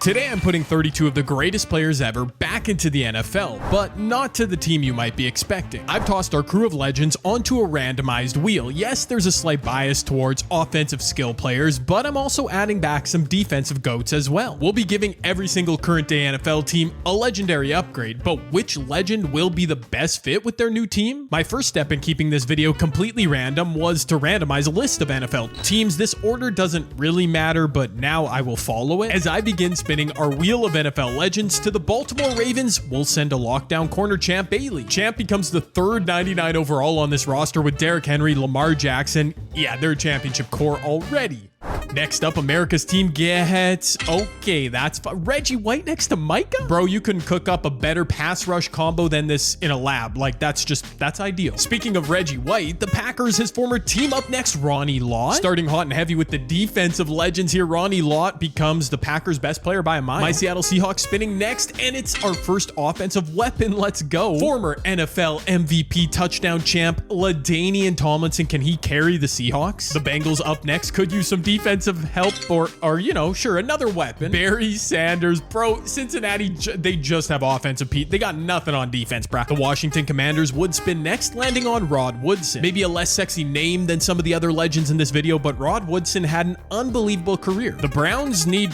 Today I'm putting 32 of the greatest players ever back into the NFL, but not to the team you might be expecting. I've tossed our crew of legends onto a randomized wheel. Yes, there's a slight bias towards offensive skill players, but I'm also adding back some defensive goats as well. We'll be giving every single current day NFL team a legendary upgrade, but which legend will be the best fit with their new team? My first step in keeping this video completely random was to randomize a list of NFL teams. This order doesn't really matter, but now I will follow it. As I begin spinning our wheel of NFL legends to the Baltimore Ravens, we'll send a lockdown corner Champ Bailey. Champ becomes the third 99 overall on this roster with Derrick Henry, Lamar Jackson. Yeah, they're a championship core already. Next up, America's team gets... Okay, that's Reggie White next to Micah? Bro, you couldn't cook up a better pass rush combo than this in a lab. Like, that's ideal. Speaking of Reggie White, the Packers, his former team up next, Ronnie Lott. Starting hot and heavy with the defensive legends here, Ronnie Lott becomes the Packers' best player by a mile. My Seattle Seahawks spinning next, and it's our first offensive weapon. Let's go. Former NFL MVP touchdown champ, LaDainian Tomlinson. Can he carry the Seahawks? The Bengals up next could use some defensive help or you know, sure, another weapon. Barry Sanders. Bro, Cincinnati, they just have offensive Pete. They got nothing on defense, bro. The Washington Commanders would spin next, landing on Rod Woodson. Maybe a less sexy name than some of the other legends in this video, but Rod Woodson had an unbelievable career. The Browns need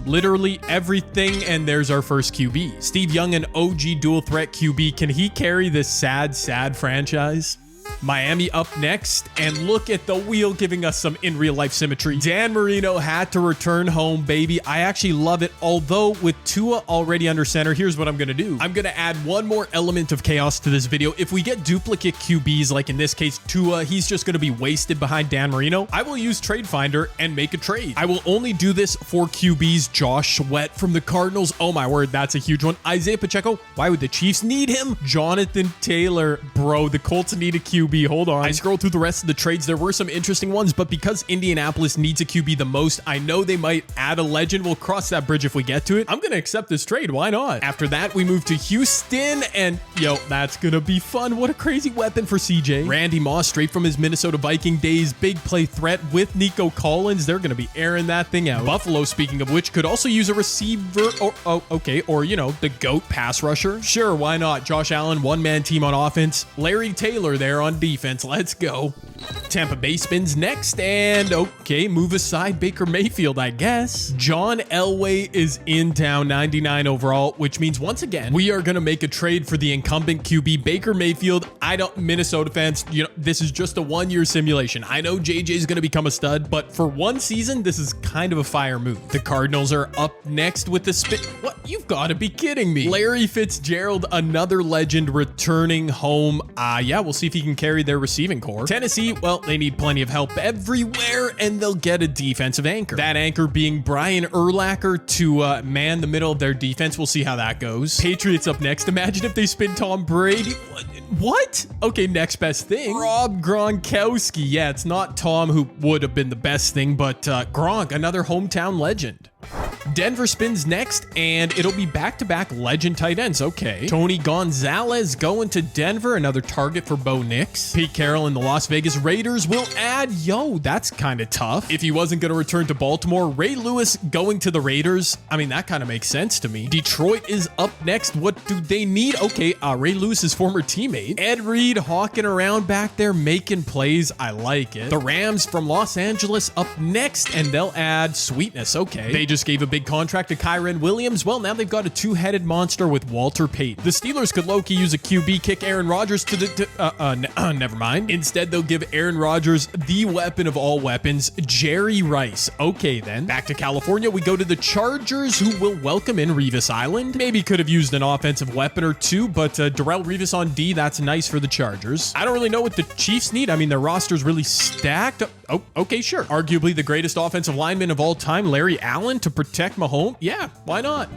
literally everything, and there's our first QB. Steve Young, an OG dual threat QB. Can he carry this sad franchise? Miami up next, and look at the wheel giving us some in real life symmetry. Dan Marino had to return home, baby. I actually love it. Although with Tua already under center, here's what I'm gonna do. I'm gonna add one more element of chaos to this video. If we get duplicate QBs, like in this case Tua, he's just gonna be wasted behind Dan Marino. I will use Trade Finder and make a trade. I will only do this for QBs. Josh Sweat from the Cardinals. Oh my word, that's a huge one. Isaiah Pacheco. Why would the Chiefs need him? Jonathan Taylor. Bro, the Colts need a QB. Hold on. I scrolled through the rest of the trades. There were some interesting ones, but because Indianapolis needs a QB the most, I know they might add a legend. We'll cross that bridge if we get to it. I'm going to accept this trade. Why not? After that, we move to Houston, and yo, that's going to be fun. What a crazy weapon for CJ. Randy Moss, straight from his Minnesota Viking days. Big play threat with Nico Collins. They're going to be airing that thing out. Buffalo, speaking of which, could also use a receiver or you know, the GOAT pass rusher. Sure, why not? Josh Allen, one-man team on offense. Larry Taylor there on defense. Let's go. Tampa Bay spins next, and okay, move aside Baker Mayfield, I guess. John Elway is in town, 99 overall, which means once again we are gonna make a trade for the incumbent QB Baker Mayfield. Minnesota fans, you know, this is just a one-year simulation. I know JJ is gonna become a stud, but for one season, this is kind of a fire move. The Cardinals are up next with the spin. What? You've got to be kidding me. Larry Fitzgerald, another legend, returning home. Yeah, we'll see if he can carry their receiving core. Tennessee, well, they need plenty of help everywhere, and they'll get a defensive anchor. That anchor being Brian Urlacher to man the middle of their defense. We'll see how that goes. Patriots up next. Imagine if they spin Tom Brady. What? Okay, next best thing. Rob Gronkowski. Yeah, it's not Tom, who would have been the best thing, but Gronk, another hometown legend. Denver spins next, and it'll be back-to-back legend tight ends. Okay. Tony Gonzalez going to Denver, another target for Bo Nix. Pete Carroll and the Las Vegas Raiders will add, yo, that's kind of tough. If he wasn't going to return to Baltimore, Ray Lewis going to the Raiders. I mean, that kind of makes sense to me. Detroit is up next. What do they need? Okay, Ray Lewis's former teammate. Ed Reed hawking around back there, making plays. I like it. The Rams from Los Angeles up next, and they'll add sweetness. Okay. They just gave a big contract to Kyren Williams. Well, now they've got a two-headed monster with Walter Payton. The Steelers could low-key use a QB, kick Aaron Rodgers to the... never mind. Instead, they'll give Aaron Rodgers the weapon of all weapons, Jerry Rice. Okay, then. Back to California, we go to the Chargers, who will welcome in Revis Island. Maybe could have used an offensive weapon or two, but Darrell Revis on D, that's nice for the Chargers. I don't really know what the Chiefs need. I mean, their roster's really stacked. Oh, okay, sure. Arguably the greatest offensive lineman of all time, Larry Allen, to protect Mahomes. Yeah, why not?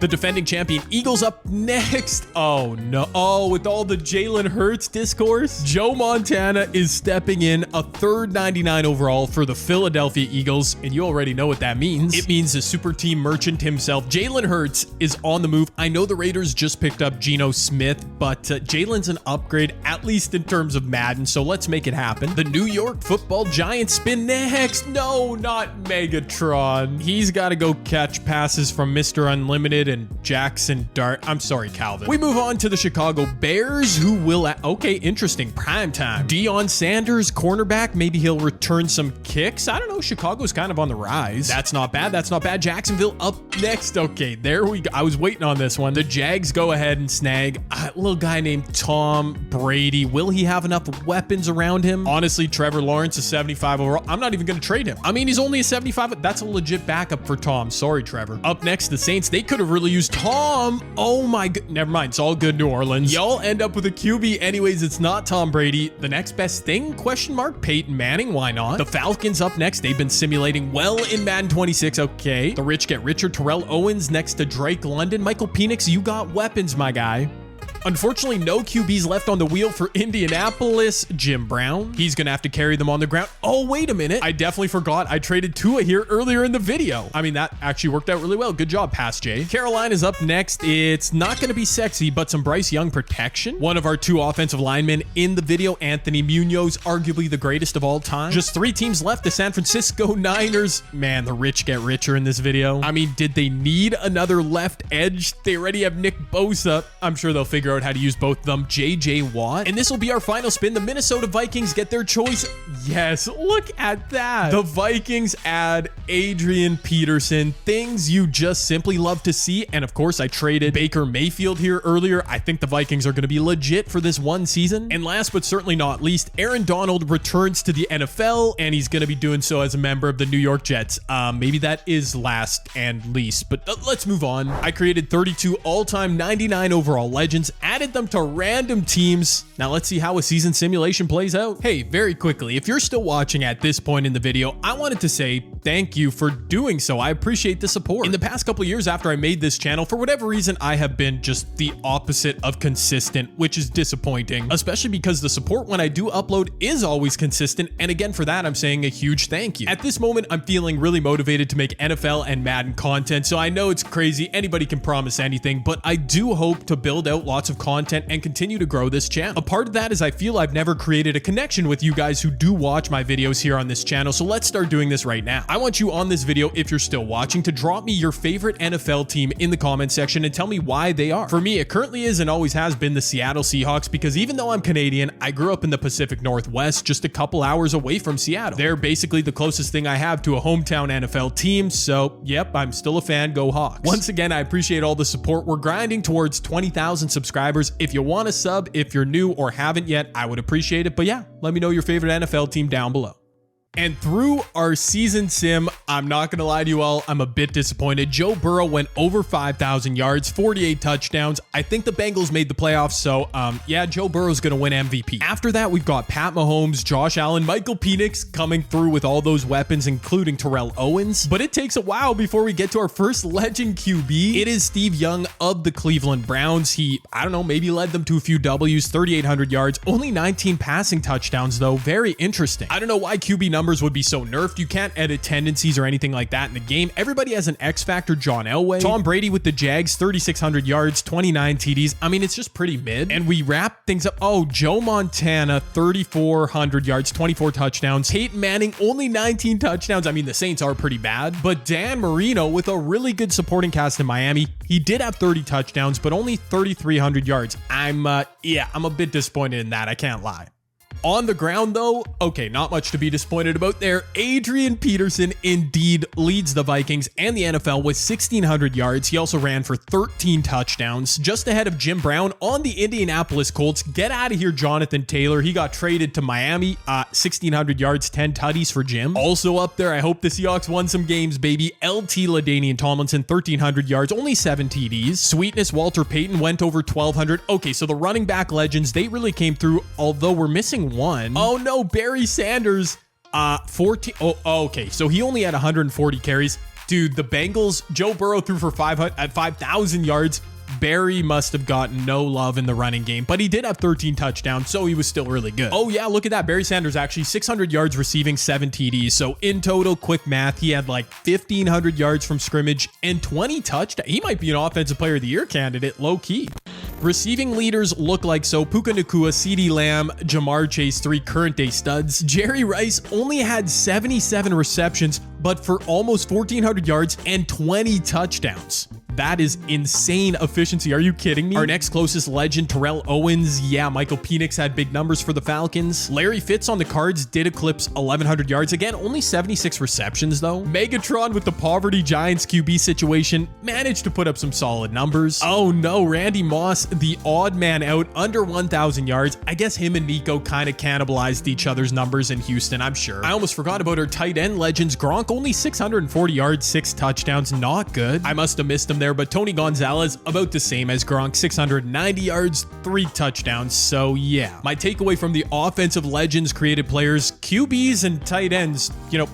The defending champion Eagles up next. Oh no. Oh, with all the Jalen Hurts discourse, Joe Montana is stepping in, a third 99 overall for the Philadelphia Eagles. And you already know what that means. It means the super team merchant himself, Jalen Hurts, is on the move. I know the Raiders just picked up Geno Smith, but Jalen's an upgrade, at least in terms of Madden. So let's make it happen. The New York Football Giants spin next. No, not Megatron. He's got to go catch passes from Mr. Unlimited and Jackson Dart. I'm sorry, Calvin. We move on to the Chicago Bears, who will okay, interesting, prime time. Deion Sanders, cornerback, maybe he'll return some kicks. I don't know, Chicago's kind of on the rise. That's not bad, that's not bad. Jacksonville up next. Okay, there we go. I was waiting on this one. The Jags go ahead and snag a little guy named Tom Brady. Will he have enough weapons around him? Honestly, Trevor Lawrence is 75 overall. I'm not even going to trade him. I mean, he's only a 75. That's a legit backup for Tom. Sorry, Trevor. Up next, the Saints. They could have really used Tom. Oh my god. Never mind. It's all good, New Orleans. Y'all end up with a QB. Anyways, it's not Tom Brady. The next best thing? Question mark. Peyton Manning. Why not? The Falcons up next. They've been simulating well in Madden 26. Okay. The rich get richer. Terrell Owens next to Drake London. Michael Penix, you got weapons, my guy. Unfortunately, no QBs left on the wheel for Indianapolis. Jim Brown, he's gonna have to carry them on the ground. Oh, wait a minute. I definitely forgot I traded Tua here earlier in the video. I mean, that actually worked out really well. Good job, Pass Jay. Carolina's up next. It's not gonna be sexy, but some Bryce Young protection. One of our two offensive linemen in the video, Anthony Munoz, arguably the greatest of all time. Just 3 teams left. The San Francisco Niners. Man, the rich get richer in this video. I mean, did they need another left edge? They already have Nick Bosa. I'm sure they'll figure out how to use both of them. JJ Watt. And this will be our final spin. The Minnesota Vikings get their choice. Yes, look at that. The Vikings add Adrian Peterson. Things you just simply love to see. And of course, I traded Baker Mayfield here earlier. I think the Vikings are going to be legit for this one season. And last but certainly not least, Aaron Donald returns to the NFL, and he's going to be doing so as a member of the New York Jets. Maybe that is last and least, but let's move on. I created 32 all-time 99 overall legends, added them to random teams. Now let's see how a season simulation plays out. Hey, very quickly, if you're still watching at this point in the video, I wanted to say thank you for doing so. I appreciate the support. In the past couple of years after I made this channel, for whatever reason, I have been just the opposite of consistent, which is disappointing, especially because the support when I do upload is always consistent. And again, for that, I'm saying a huge thank you. At this moment, I'm feeling really motivated to make NFL and Madden content. So I know it's crazy. Anybody can promise anything, but I do hope to build out lots of content and continue to grow this channel. A part of that is I feel I've never created a connection with you guys who do watch my videos here on this channel. So let's start doing this right now. I want you on this video, if you're still watching, to drop me your favorite NFL team in the comment section and tell me why they are. For me, it currently is and always has been the Seattle Seahawks, because even though I'm Canadian, I grew up in the Pacific Northwest, just a couple hours away from Seattle. They're basically the closest thing I have to a hometown NFL team. So yep, I'm still a fan. Go Hawks. Once again, I appreciate all the support. We're grinding towards 20,000 subscribers. If you want to sub, if you're new or haven't yet, I would appreciate it. But yeah, let me know your favorite NFL team down below. And through our season sim, I'm not going to lie to you all, I'm a bit disappointed. Joe Burrow went over 5,000 yards, 48 touchdowns. I think the Bengals made the playoffs, so yeah, Joe Burrow's going to win MVP. After that, we've got Pat Mahomes, Josh Allen, Michael Penix coming through with all those weapons, including Terrell Owens. But it takes a while before we get to our first legend QB. It is Steve Young of the Cleveland Browns. He, I don't know, maybe led them to a few W's, 3,800 yards, only 19 passing touchdowns though. Very interesting. I don't know why QB numbers would be so nerfed. You can't edit tendencies or anything like that in the game. Everybody has an X factor. John Elway. Tom Brady with the Jags, 3,600 yards, 29 TDs. I mean, it's just pretty mid. And we wrap things up. Oh, Joe Montana, 3,400 yards, 24 touchdowns. Peyton Manning, only 19 touchdowns. I mean, the Saints are pretty bad. But Dan Marino with a really good supporting cast in Miami. He did have 30 touchdowns, but only 3,300 yards. I'm a bit disappointed in that. I can't lie. On the ground, though, okay, not much to be disappointed about there. Adrian Peterson indeed leads the Vikings and the NFL with 1,600 yards. He also ran for 13 touchdowns, just ahead of Jim Brown on the Indianapolis Colts. Get out of here, Jonathan Taylor. He got traded to Miami. 1,600 yards, 10 tutties for Jim. Also up there, I hope the Seahawks won some games, baby. LT LaDainian Tomlinson, 1,300 yards, only 7 TDs. Sweetness Walter Payton went over 1,200. Okay, so the running back legends, they really came through, although we're missing one. Oh no, Barry Sanders, 14. Oh, okay. So he only had 140 carries. Dude, the Bengals, Joe Burrow threw for 5,000 yards. Barry must have gotten no love in the running game, but he did have 13 touchdowns, so he was still really good. Oh yeah, look at that. Barry Sanders actually 600 yards receiving, 7 TDs. So in total, quick math, he had like 1,500 yards from scrimmage and 20 touchdowns. He might be an offensive player of the year candidate, low key. Receiving leaders look like so: Puka Nacua, CeeDee Lamb, Jamar Chase, 3 current day studs. Jerry Rice only had 77 receptions, but for almost 1,400 yards and 20 touchdowns. That is insane efficiency. Are you kidding me? Our next closest legend, Terrell Owens. Yeah, Michael Penix had big numbers for the Falcons. Larry Fitz on the Cards did eclipse 1,100 yards. Again, only 76 receptions though. Megatron with the poverty Giants QB situation managed to put up some solid numbers. Oh no, Randy Moss, the odd man out, under 1,000 yards. I guess him and Nico kind of cannibalized each other's numbers in Houston, I'm sure. I almost forgot about our tight end legends. Gronk only 640 yards, 6 touchdowns. Not good. I must have missed him there, but Tony Gonzalez about the same as Gronk, 690 yards, 3 touchdowns. So yeah, my takeaway from the offensive legends, created players, QBs and tight ends,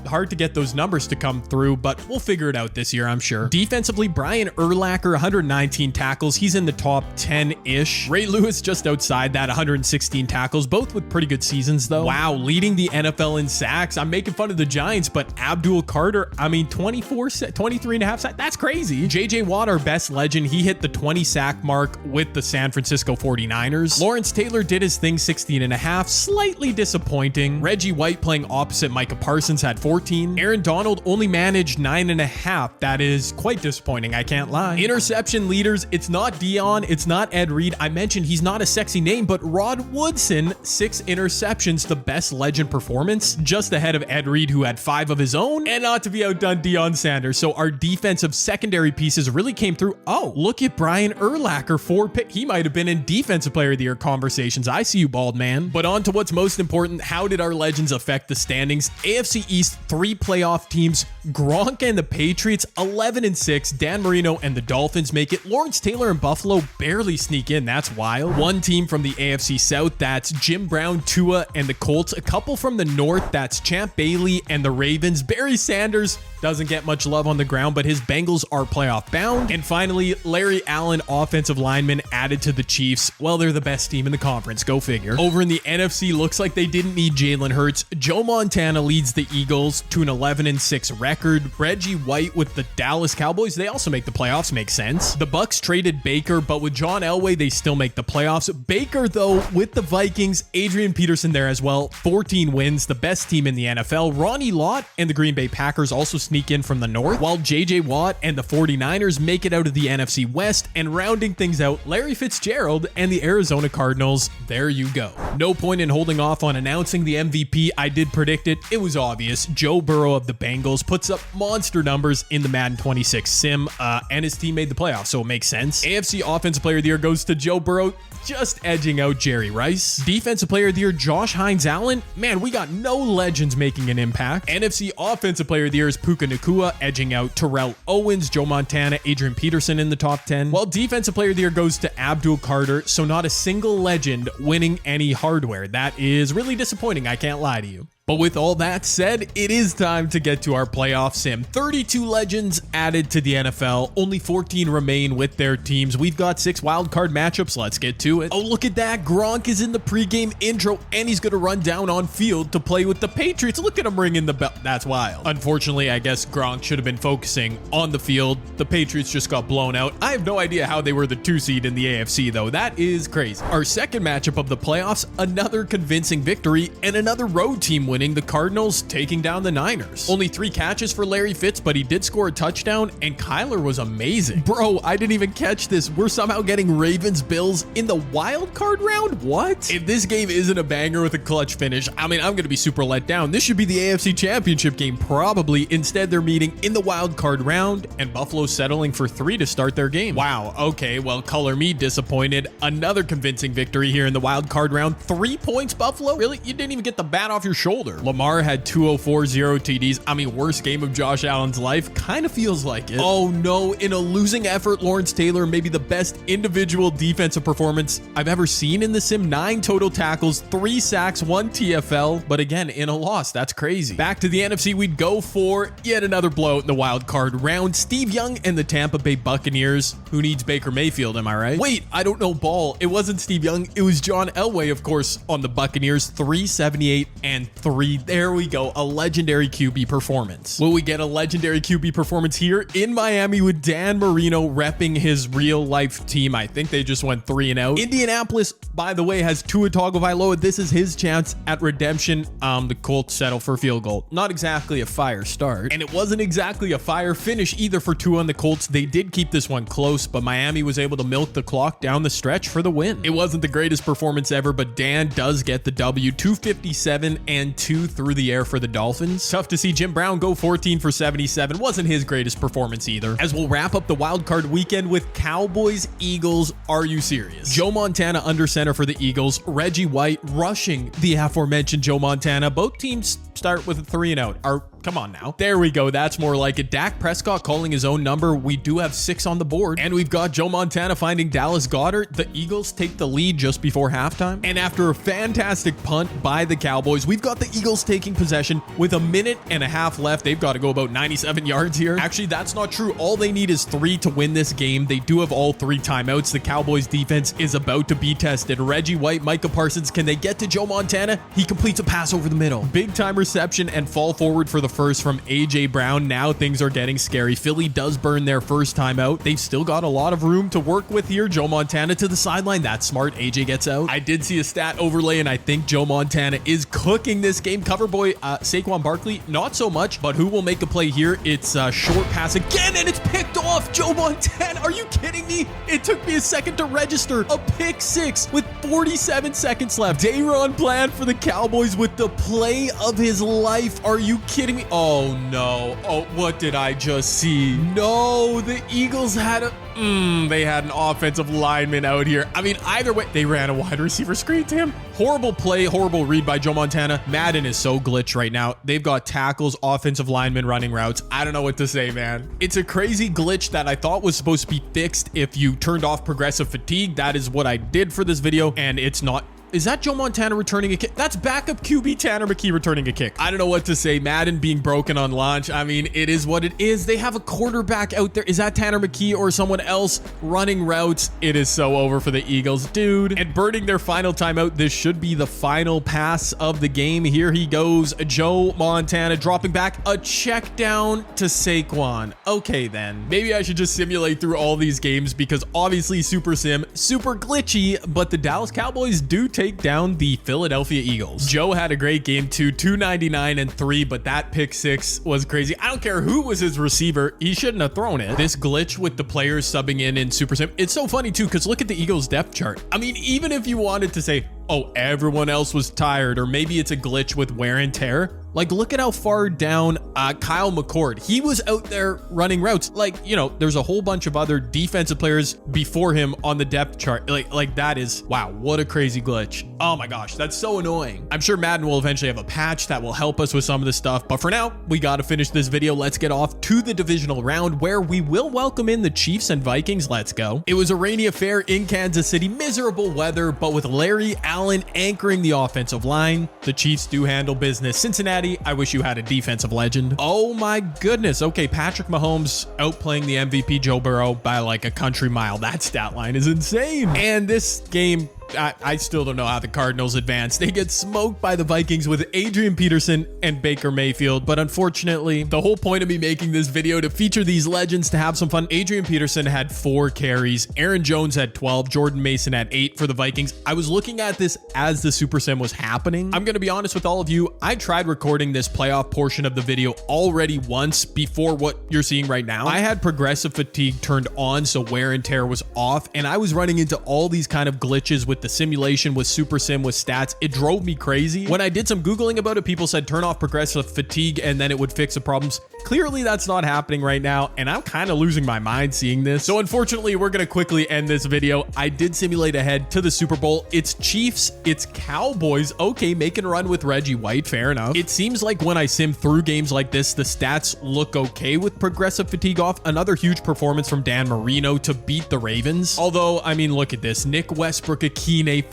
hard to get those numbers to come through, but we'll figure it out this year, I'm sure. Defensively, Brian Urlacher, 119 tackles. He's in the top 10-ish. Ray Lewis just outside that, 116 tackles, both with pretty good seasons though. Wow, leading the NFL in sacks. I'm making fun of the Giants, but Abdul Carter, 23 and a half sacks. That's crazy. JJ Watt, our best legend, he hit the 20 sack mark with the San Francisco 49ers. Lawrence Taylor did his thing, 16 and a half, slightly disappointing. Reggie White, playing opposite Micah Parsons, had 14. Aaron Donald only managed 9 and a half. That is quite disappointing, I can't lie. Interception leaders, it's not Dion, it's not Ed Reed. I mentioned he's not a sexy name, but Rod Woodson, 6 interceptions, the best legend performance, just ahead of Ed Reed, who had 5 of his own, and not to be outdone, Deion Sanders. So our defensive secondary pieces really came through. Oh, look at Brian Urlacher, 4 pick. He might have been in defensive player of the year conversations. I see you, bald man. But on to what's most important. How did our legends affect the standings? AFC East, 3 playoff teams. Gronk and the Patriots, 11 and 6. Dan Marino and the Dolphins make it. Lawrence Taylor and Buffalo barely sneak in. That's wild. 1 team from the AFC South. That's Jim Brown, Tua, and the Colts. A couple from the North. That's Champ Bailey and the Ravens. Barry Sanders doesn't get much love on the ground, but his Bengals are playoff bound. And finally, Larry Allen, offensive lineman, added to the Chiefs. Well, they're the best team in the conference. Go figure. Over in the NFC, looks like they didn't need Jalen Hurts. Joe Montana leads the Eagles to an 11 and 6 record. Reggie White with the Dallas Cowboys, they also make the playoffs. Makes sense. The Bucks traded Baker, but with John Elway, they still make the playoffs. Baker, though, with the Vikings, Adrian Peterson there as well. 14 wins, the best team in the NFL. Ronnie Lott and the Green Bay Packers also sneak in from the North, while JJ Watt and the 49ers make it out of the NFC West. And rounding things out, Larry Fitzgerald and the Arizona Cardinals. There you go. No point in holding off on announcing the MVP. I did predict it. It was obvious. Joe Burrow of the Bengals puts up monster numbers in the Madden 26 sim, and his team made the playoffs, so it makes sense. AFC Offensive Player of the Year goes to Joe Burrow, just edging out Jerry Rice. Defensive Player of the Year, Josh Hines Allen. Man, we got no legends making an impact. NFC Offensive Player of the Year is Puka Nacua, edging out Terrell Owens, Joe Montana, Adrian Peterson in the top 10. While Defensive Player of the Year goes to Abdul Carter, so not a single legend winning any hardware. That is really disappointing, I can't lie to you. But with all that said, it is time to get to our playoff sim. 32 legends added to the NFL. Only 14 remain with their teams. We've got 6 wildcard matchups. Let's get to it. Oh, look at that. Gronk is in the pregame intro, and he's going to run down on field to play with the Patriots. Look at him ringing the bell. That's wild. Unfortunately, I guess Gronk should have been focusing on the field. The Patriots just got blown out. I have no idea how they were the 2 seed in the AFC, though. That is crazy. Our second matchup of the playoffs, another convincing victory, and another road team winning, the Cardinals taking down the Niners. Only 3 catches for Larry Fitz, but he did score a touchdown, and Kyler was amazing. Bro, I didn't even catch this. We're somehow getting Ravens-Bills in the wild card round? What? If this game isn't a banger with a clutch finish, I'm going to be super let down. This should be the AFC Championship game, probably. Instead, they're meeting in the wild card round, and Buffalo settling for 3 to start their game. Wow, okay, well, color me disappointed. Another convincing victory here in the wild card round. 3 points, Buffalo? Really? You didn't even get the bat off your shoulder. shoulder. Lamar had 204, 0 TDs. I mean, worst game of Josh Allen's life. Kind of feels like it. Oh no, in a losing effort, Lawrence Taylor, maybe the best individual defensive performance I've ever seen in the sim. 9 total tackles, 3 sacks, 1 TFL. But again, in a loss, that's crazy. Back to the NFC, we'd go for yet another blowout in the wild card round. Steve Young and the Tampa Bay Buccaneers. Who needs Baker Mayfield, am I right? Wait, I don't know ball. It wasn't Steve Young. It was John Elway, of course, on the Buccaneers. 378 and 3. There we go. A legendary QB performance. Will we get a legendary QB performance here in Miami with Dan Marino repping his real life team? I think they just went 3-0. Indianapolis, by the way, has Tua Tagovailoa. This is his chance at redemption. The Colts settle for a field goal. Not exactly a fire start, and it wasn't exactly a fire finish either for Tua and the Colts. They did keep this one close, but Miami was able to milk the clock down the stretch for the win. It wasn't the greatest performance ever, but Dan does get the W. 257 and 2 through the air for the Dolphins. Tough to see Jim Brown go 14 for 77. Wasn't his greatest performance either. As we'll wrap up the wild card weekend with Cowboys, Eagles. Are you serious? Joe Montana under center for the Eagles. Reggie White rushing the aforementioned Joe Montana. Both teams start with a 3-and-out. Come on now. There we go. That's more like it. Dak Prescott calling his own number. We do have 6 on the board. And we've got Joe Montana finding Dallas Goedert. The Eagles take the lead just before halftime. And after a fantastic punt by the Cowboys, we've got the Eagles taking possession with a minute and a half left. They've got to go about 97 yards here. Actually, that's not true. All they need is 3 to win this game. They do have all 3 timeouts. The Cowboys defense is about to be tested. Reggie White, Micah Parsons, can they get to Joe Montana? He completes a pass over the middle. Big time reception and fall forward for the first from AJ Brown. Now things are getting scary. Philly does burn their first timeout. They've still got a lot of room to work with here. Joe Montana to the sideline. That's smart. AJ gets out. I did see a stat overlay, and I think Joe Montana is cooking this game. Cover boy Saquon Barkley, not so much, but who will make a play here? It's a short pass again, and it's picked off. Joe Montana, are you kidding me? It took me a second to register. A pick 6 with 47 seconds left. Dayron Bland for the Cowboys with the play of his life. Are you kidding me? Oh no. Oh, what did I just see? No, the Eagles had they had an offensive lineman out here. I mean, either way, they ran a wide receiver screen to him. Horrible play, horrible read by Joe Montana. Madden is so glitched right now. They've got tackles, offensive linemen running routes. I don't know what to say, man. It's a crazy glitch that I thought was supposed to be fixed if you turned off progressive fatigue. That is what I did for this video, and it's not. Is that Joe Montana returning a kick? That's backup QB Tanner McKee returning a kick. I don't know what to say. Madden being broken on launch. I mean, it is what it is. They have a quarterback out there. Is that Tanner McKee or someone else running routes? It is so over for the Eagles, dude. And burning their final timeout. This should be the final pass of the game. Here he goes. Joe Montana dropping back. A check down to Saquon. Okay, then. Maybe I should just simulate through all these games because obviously Super Sim, super glitchy, but the Dallas Cowboys do take down the Philadelphia Eagles. Joe had a great game too, 299 and 3, but that pick 6 was crazy. I don't care who was his receiver. He shouldn't have thrown it. This glitch with the players subbing in Super Sim, it's so funny too, because look at the Eagles depth chart. I mean, even if you wanted to say, oh, everyone else was tired, or maybe it's a glitch with wear and tear. Like, look at how far down Kyle McCord. He was out there running routes. Like, you know, there's a whole bunch of other defensive players before him on the depth chart. Like that is, wow, what a crazy glitch. Oh my gosh, that's so annoying. I'm sure Madden will eventually have a patch that will help us with some of this stuff. But for now, we got to finish this video. Let's get off to the divisional round where we will welcome in the Chiefs and Vikings. Let's go. It was a rainy affair in Kansas City. Miserable weather, but with Larry Allen anchoring the offensive line, the Chiefs do handle business. Cincinnati, I wish you had a defensive legend. Oh my goodness. Okay, Patrick Mahomes outplaying the MVP Joe Burrow by like a country mile. That stat line is insane. And this game, I still don't know how the Cardinals advance. They get smoked by the Vikings with Adrian Peterson and Baker Mayfield. But unfortunately, the whole point of me making this video to feature these legends, to have some fun. Adrian Peterson had 4 carries. Aaron Jones had 12. Jordan Mason had 8 for the Vikings. I was looking at this as the Super Sim was happening. I'm going to be honest with all of you. I tried recording this playoff portion of the video already once before what you're seeing right now. I had progressive fatigue turned on, so wear and tear was off. And I was running into all these kind of glitches with with the simulation, with super sim, with stats. It drove me crazy. When I did some Googling about it, people said turn off progressive fatigue and then it would fix the problems. Clearly that's not happening right now, and I'm kind of losing my mind seeing this. So unfortunately, we're gonna quickly end this video. I did simulate ahead to the Super Bowl. It's Chiefs, it's Cowboys. Okay, making a run with Reggie White, fair enough. It seems like when I sim through games like this, the stats look okay with progressive fatigue off. Another huge performance from Dan Marino to beat the Ravens. Although, I mean, look at this. Nick Westbrook, Akine,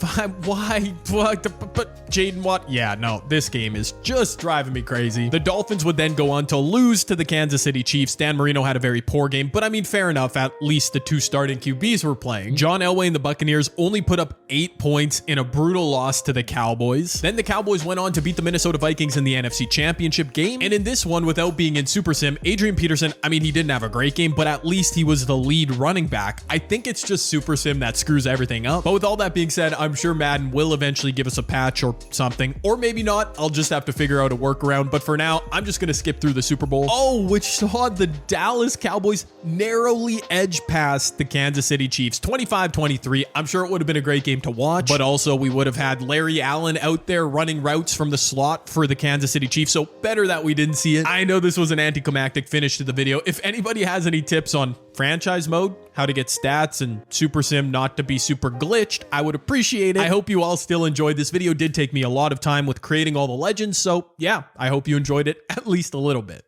why? But Jaden Watt, yeah, no, this game is just driving me crazy. The Dolphins would then go on to lose to the Kansas City Chiefs. Dan Marino had a very poor game, but I mean, fair enough. At least the two starting QBs were playing. John Elway and the Buccaneers only put up 8 points in a brutal loss to the Cowboys. Then the Cowboys went on to beat the Minnesota Vikings in the NFC Championship game. And in this one, without being in Super Sim, Adrian Peterson, I mean, he didn't have a great game, but at least he was the lead running back. I think it's just Super Sim that screws everything up. But with all that being said, I'm sure Madden will eventually give us a patch or something, or maybe not. I'll just have to figure out a workaround. But for now, I'm just going to skip through the Super Bowl. Oh, which saw the Dallas Cowboys narrowly edge past the Kansas City Chiefs 25-23. I'm sure it would have been a great game to watch, but also we would have had Larry Allen out there running routes from the slot for the Kansas City Chiefs. So better that we didn't see it. I know this was an anticlimactic finish to the video. If anybody has any tips on franchise mode, how to get stats, and Super Sim not to be super glitched, I would appreciate it. I hope you all still enjoyed this video. It did take me a lot of time with creating all the legends. So yeah, I hope you enjoyed it at least a little bit.